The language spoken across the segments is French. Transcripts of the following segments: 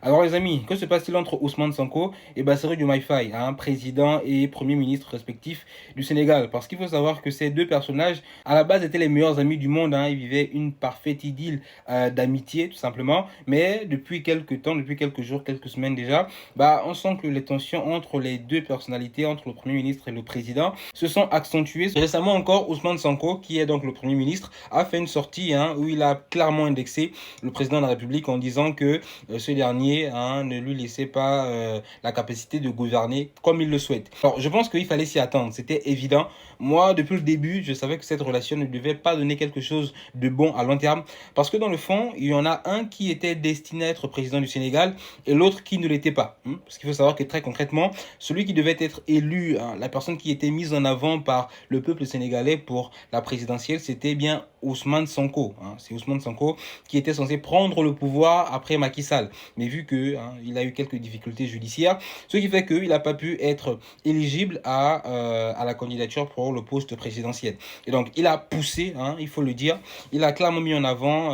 Alors les amis, que se passe-t-il entre Ousmane Sonko et Bassirou Diomaye Faye, président et premier ministre respectifs du Sénégal? Parce qu'il faut savoir que ces deux personnages, à la base, étaient les meilleurs amis du monde. Ils vivaient une parfaite idylle d'amitié, tout simplement. Mais depuis quelques temps, depuis quelques jours, quelques semaines déjà, on sent que les tensions entre les deux personnalités, entre le premier ministre et le président, se sont accentuées. Récemment encore, Ousmane Sonko, qui est donc le premier ministre, a fait une sortie où il a clairement indexé le président de la République en disant que ce dernier ne lui laissait pas la capacité de gouverner comme il le souhaite. Alors, je pense qu'il fallait s'y attendre, c'était évident. Moi, depuis le début, je savais que cette relation ne devait pas donner quelque chose de bon à long terme, parce que dans le fond, il y en a un qui était destiné à être président du Sénégal et l'autre qui ne l'était pas. Parce qu'il faut savoir que très concrètement, celui qui devait être élu, la personne qui était mise en avant par le peuple sénégalais pour la présidentielle, c'était bien Ousmane Sonko. C'est Ousmane Sonko qui était censé prendre le pouvoir après Macky Sall. Mais vu que il a eu quelques difficultés judiciaires, ce qui fait qu'il n'a pas pu être éligible à la candidature pour le poste présidentiel. Et donc, il a poussé, il faut le dire, il a clairement mis en avant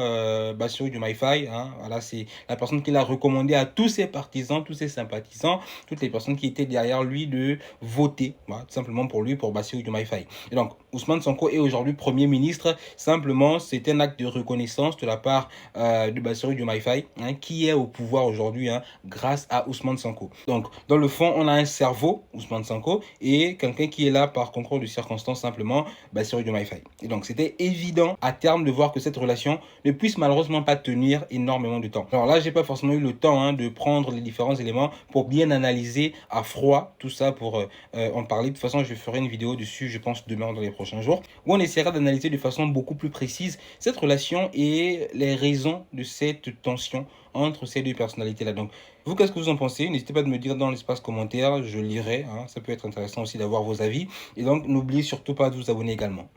Bassirou Diomaye Faye. Voilà, c'est la personne qu'il a recommandé à tous ses partisans, tous ses sympathisants, toutes les personnes qui étaient derrière lui de voter, tout simplement pour lui, pour Bassirou Diomaye Faye. Et donc, Ousmane Sonko est aujourd'hui Premier ministre. Simplement, c'est un acte de reconnaissance de la part de Bassirou Diomaye Faye, qui est au pouvoir aujourd'hui grâce à Ousmane Sonko. Donc, dans le fond, on a un cerveau, Ousmane Sonko, et quelqu'un qui est là par concours de circonstances, simplement, Bassirou Diomaye Faye. Et donc, c'était évident à terme de voir que cette relation ne puisse malheureusement pas tenir énormément de temps. Alors là, j'ai pas forcément eu le temps de prendre les différents éléments pour bien analyser à froid tout ça, pour en parler. De toute façon, je ferai une vidéo dessus, je pense, demain dans les prochains jours, où on essaiera d'analyser de façon beaucoup plus précise cette relation et les raisons de cette tension entre ces deux personnalités-là. Donc, vous, qu'est-ce que vous en pensez? N'hésitez pas à me dire dans l'espace commentaire, je lirai. Ça peut être intéressant aussi d'avoir vos avis. Et donc, n'oubliez surtout pas de vous abonner également.